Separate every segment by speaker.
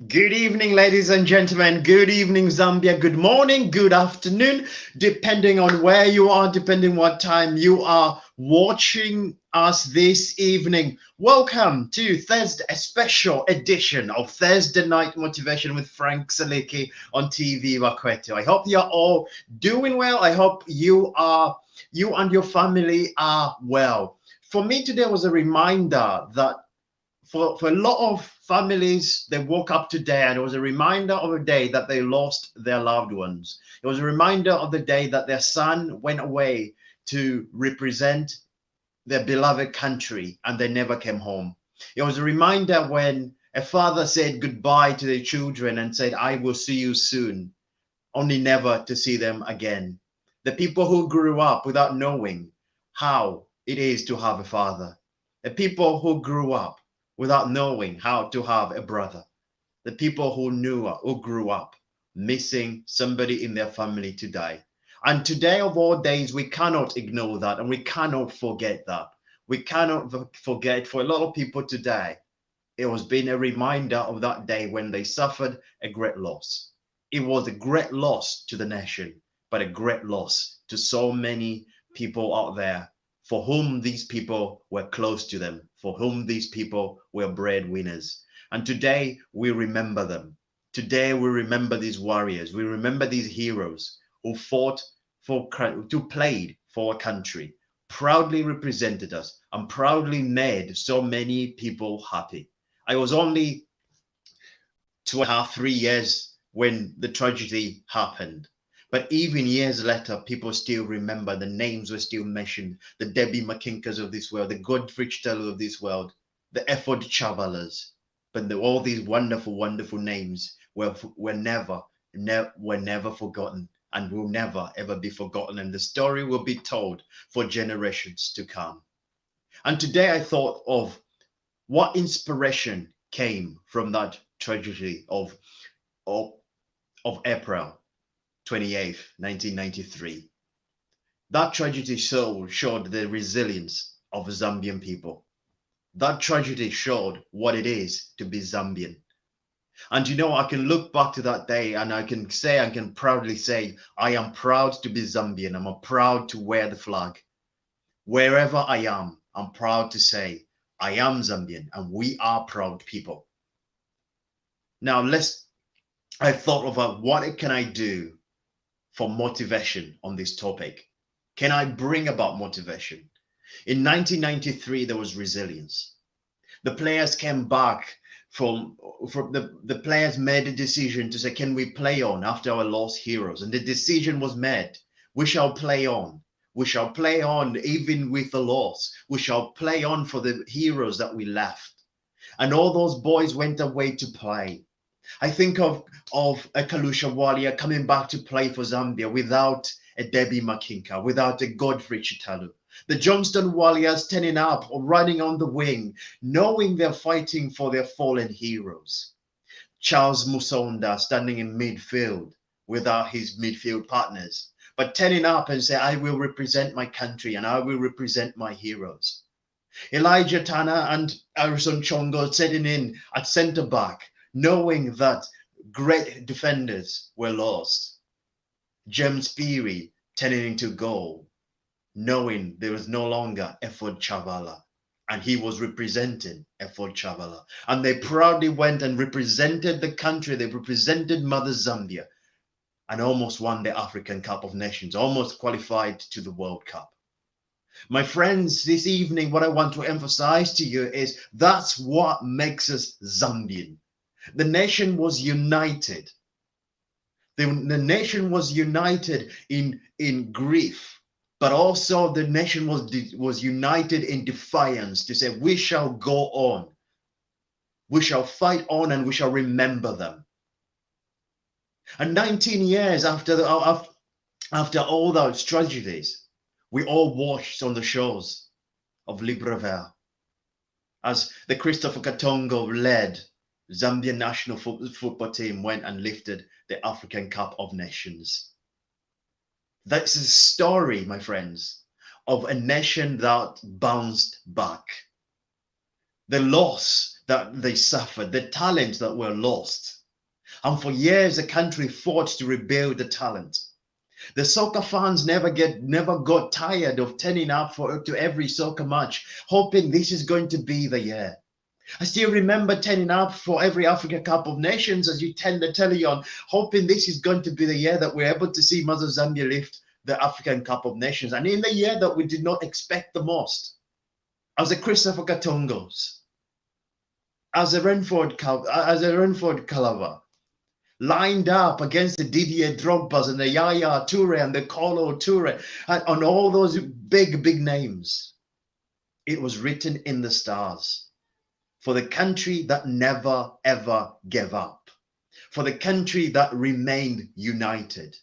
Speaker 1: Good evening, ladies and gentlemen. Good evening, Zambia. Good morning, good afternoon, depending on where you are, depending what time you are watching us this evening. Welcome to Thursday, a special edition of Thursday Night Motivation with Frank Saliki on TV Wakweto. I hope you're all doing well. I hope you and your family are well. For me today was a reminder that for a lot of families, they woke up today and it was a reminder of a day that they lost their loved ones. It was a reminder of the day that their son went away to represent their beloved country and they never came home. It was a reminder when a father said goodbye to their children and said, I will see you soon, only never to see them again. The people who grew up without knowing how it is to have a father. The people who grew up without knowing how to have a brother. The people who grew up missing somebody in their family to die. And today of all days, we cannot ignore that and we cannot forget that. We cannot forget for a lot of people today, it has been a reminder of that day when they suffered a great loss. It was a great loss to the nation, but a great loss to so many people out there for whom these people were close to them, for whom these people were breadwinners. And today we remember them. Today we remember these warriors. We remember these heroes who fought who played for a country, proudly represented us, and proudly made so many people happy. I was only 2.5, 3 years when the tragedy happened. But even years later, people still remember, the names were still mentioned, the Debbie McKinkers of this world, the Godfrey Chitelu of this world, the Efford Chavalas. But all these wonderful, wonderful names were never forgotten and will never ever be forgotten. And the story will be told for generations to come. And today I thought of what inspiration came from that tragedy of April 28th, 1993. That tragedy showed the resilience of Zambian people. That tragedy showed what it is to be Zambian. And you know, I can look back to that day and I can proudly say, I am proud to be Zambian. I'm proud to wear the flag. Wherever I am, I'm proud to say, I am Zambian and we are proud people. Now I thought about what can I do for motivation on this topic. Can I bring about motivation? In 1993, there was resilience. The players came back from the players made a decision to say, can we play on after our lost heroes? And the decision was made. We shall play on. We shall play on even with the loss. We shall play on for the heroes that we left. And all those boys went away to play. I think of a Kalusha Walia coming back to play for Zambia without a Debbie Makinka, without a Godfrey Chitelu. The Johnston Warriors turning up or running on the wing, knowing they're fighting for their fallen heroes. Charles Musonda standing in midfield without his midfield partners, but turning up and say, I will represent my country and I will represent my heroes. Elijah Tana and Arison Chongo setting in at centre back, knowing that great defenders were lost. James Peary turning into goal, knowing there was no longer Efford Chavala, and he was representing Efford Chavala. And they proudly went and represented the country, they represented Mother Zambia, and almost won the African Cup of Nations, almost qualified to the World Cup. My friends, this evening, what I want to emphasize to you is that's what makes us Zambian. The nation was united. The nation was united in grief, but also the nation was united in defiance to say, we shall go on. We shall fight on and we shall remember them. And 19 years after all those tragedies, we all watched on the shores of Libreville as the Christopher Katongo led Zambian national football team went and lifted the African Cup of Nations. That's a story, my friends, of a nation that bounced back. The loss that they suffered, the talent that were lost. And for years, the country fought to rebuild the talent. The soccer fans never got tired of turning up to every soccer match, hoping this is going to be the year. I still remember turning up for every Africa Cup of Nations as you turn the telly on, hoping this is going to be the year that we're able to see Mother Zambia lift the African Cup of Nations. And in the year that we did not expect the most, as the Christopher Katongos, as a Renford Calabar, lined up against the Didier Drogba's and the Yaya Toure and the Kolo Toure, and on all those big names. It was written in the stars. For the country that never, ever gave up. For the country that remained united.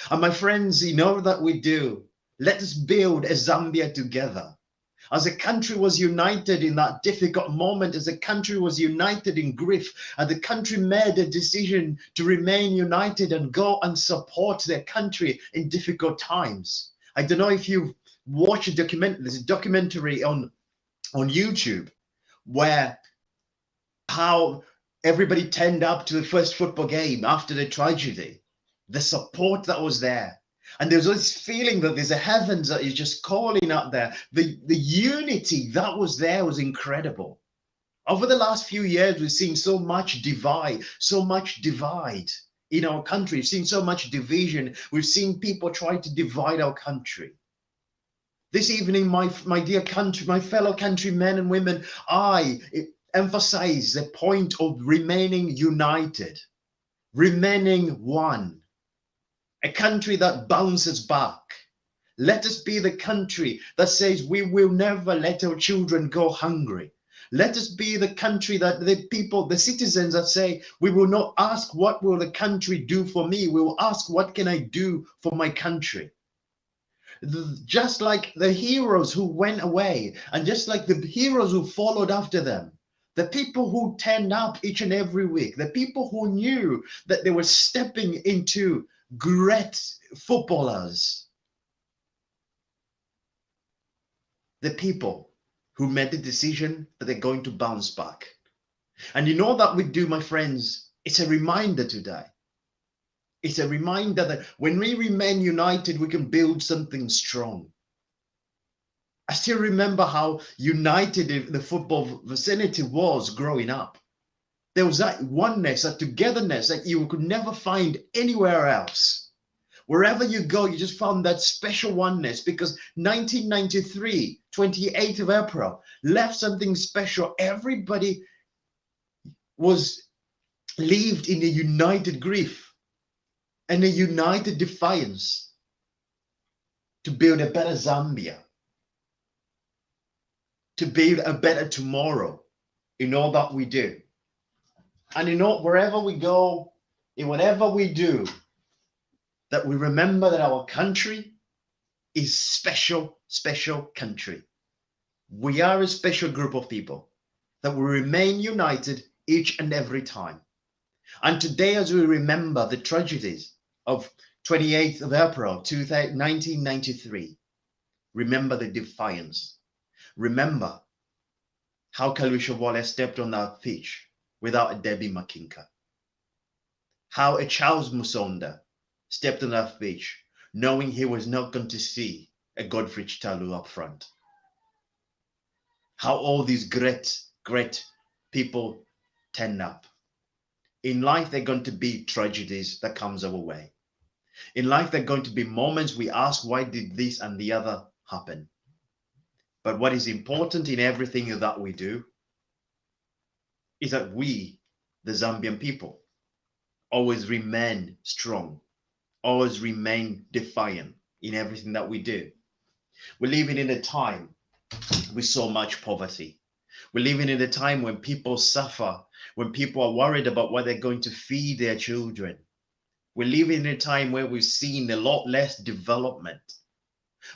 Speaker 1: And my friends, in all that we do, let us build a Zambia together. As a country was united in that difficult moment, as a country was united in grief, and the country made a decision to remain united and go and support their country in difficult times. I don't know if you've watched there's a documentary on YouTube where how everybody turned up to the first football game after the tragedy, the support that was there. And there's this feeling that there's a heavens that is just calling out there. The unity that was there was incredible. Over the last few years, we've seen so much divide in our country. We've seen so much division. We've seen people try to divide our country. This evening, my dear country, my fellow countrymen and women, I emphasize the point of remaining united, remaining one, a country that bounces back. Let us be the country that says we will never let our children go hungry. Let us be the country that the citizens that say, we will not ask what will the country do for me, we will ask what can I do for my country. Just like the heroes who went away, and just like the heroes who followed after them, the people who turned up each and every week, the people who knew that they were stepping into great footballers, the people who made the decision that they're going to bounce back. And you know that we do, my friends, it's a reminder today. It's a reminder that when we remain united, we can build something strong. I still remember how united the football vicinity was growing up. There was that oneness, that togetherness that you could never find anywhere else. Wherever you go, you just found that special oneness, because 1993, 28th of April, left something special. Everybody lived in a united grief and a united defiance to build a better Zambia, to build a better tomorrow in all that we do. And wherever we go, in whatever we do, that we remember that our country is special, special country. We are a special group of people, that we remain united each and every time. And today, as we remember the tragedies of 28th of April, 1993, remember the defiance. Remember how Kalusha Wale stepped on that pitch without a Debbie Makinka. How a Charles Musonda stepped on that pitch knowing he was not going to see a Godfrey Chitalu up front. How all these great, great people turn up. In life, there are going to be tragedies that comes our way. In life, there are going to be moments we ask, why did this and the other happen? But what is important in everything that we do is that we, the Zambian people, always remain strong, always remain defiant in everything that we do. We're living in a time with so much poverty. We're living in a time when people suffer, when people are worried about what they're going to feed their children. We're living in a time where we've seen a lot less development.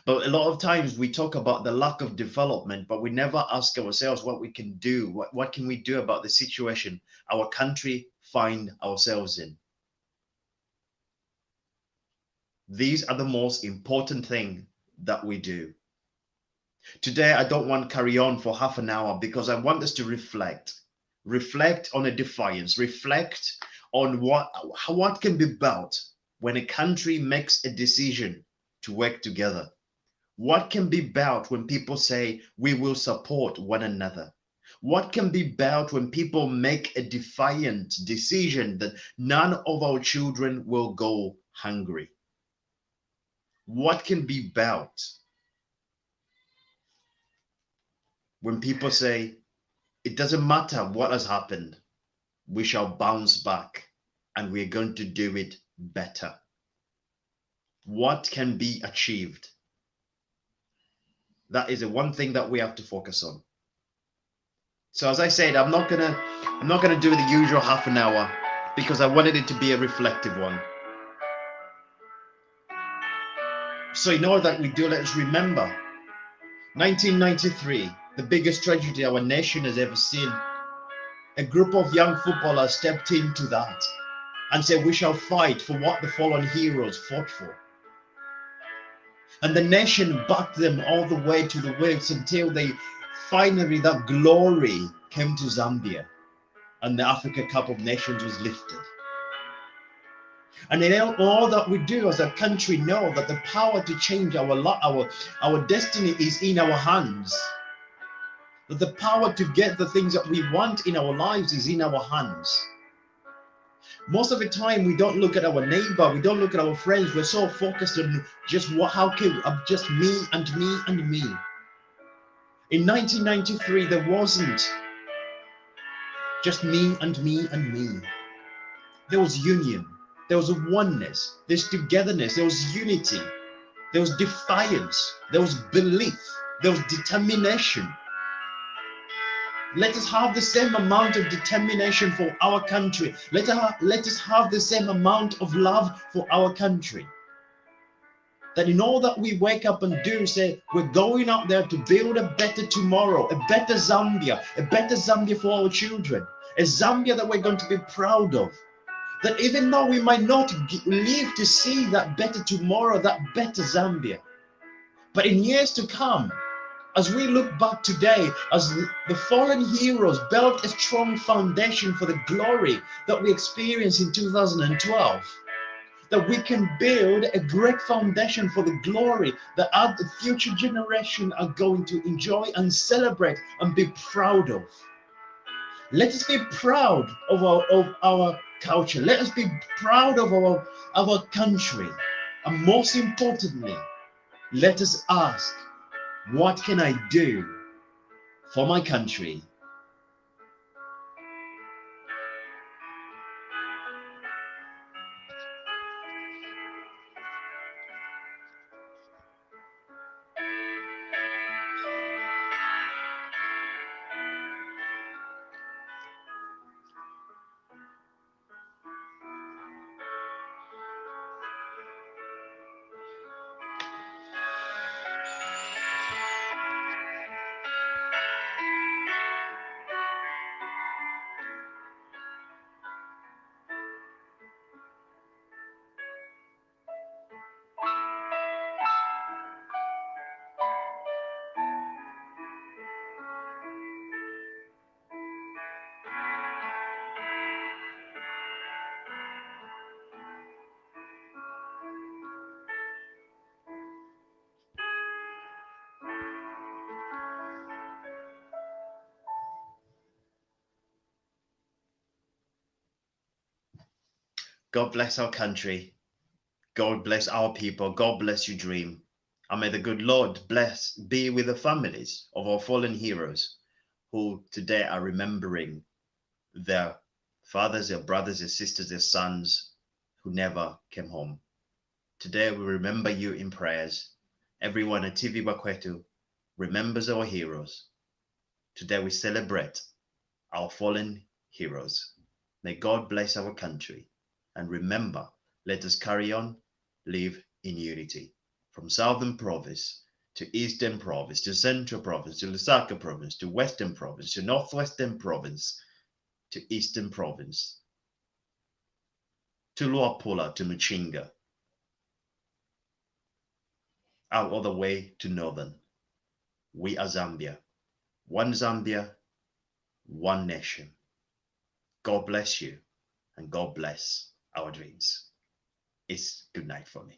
Speaker 1: But a lot of times we talk about the lack of development, but we never ask ourselves what we can do. What can we do about the situation our country find ourselves in? These are the most important thing that we do. Today, I don't want to carry on for half an hour because I want us to reflect on a defiance, reflect on what can be built when a country makes a decision to work together. What can be built when people say we will support one another? What can be built when people make a defiant decision that none of our children will go hungry? What can be built when people say it doesn't matter what has happened, we shall bounce back and we're going to do it better? What can be achieved? That is the one thing that we have to focus on. So as I said, I'm not gonna do the usual half an hour because I wanted it to be a reflective one. So in all that we do, let's remember 1993, the biggest tragedy our nation has ever seen. A group of young footballers stepped into that and said, we shall fight for what the fallen heroes fought for. And the nation backed them all the way to the wings until they finally, that glory came to Zambia and the Africa Cup of Nations was lifted. And in all that we do as a country, know that the power to change our destiny is in our hands. That the power to get the things that we want in our lives is in our hands. Most of the time, we don't look at our neighbor, we don't look at our friends. We're so focused on just just me and me and me. In 1993, there wasn't just me and me and me. There was union, there was a oneness, there's togetherness, there was unity, there was defiance, there was belief, there was determination. Let us have the same amount of determination for our country. Let us have the same amount of love for our country. That in all that we wake up and do, say, we're going out there to build a better tomorrow, a better Zambia for our children, a Zambia that we're going to be proud of. That even though we might not live to see that better tomorrow, that better Zambia, but in years to come, as we look back today, as the fallen heroes built a strong foundation for the glory that we experienced in 2012, that we can build a great foundation for the glory that our future generation are going to enjoy and celebrate and be proud of. Let us be proud of our culture. Let us be proud of our country. And most importantly, let us ask, what can I do for my country? God bless our country. God bless our people. God bless your dream. And may the good Lord be with the families of our fallen heroes who today are remembering their fathers, their brothers, their sisters, their sons who never came home. Today we remember you in prayers. Everyone at TV Bakwetu remembers our heroes. Today we celebrate our fallen heroes. May God bless our country. And remember, let us carry on, live in unity. From Southern Province to Eastern Province to Central Province to Lusaka Province to Western Province to Northwestern Province to Eastern Province to Luapula to Muchinga, out all the way to Northern. We are Zambia, one nation. God bless you and God bless our dreams. It's good night for me.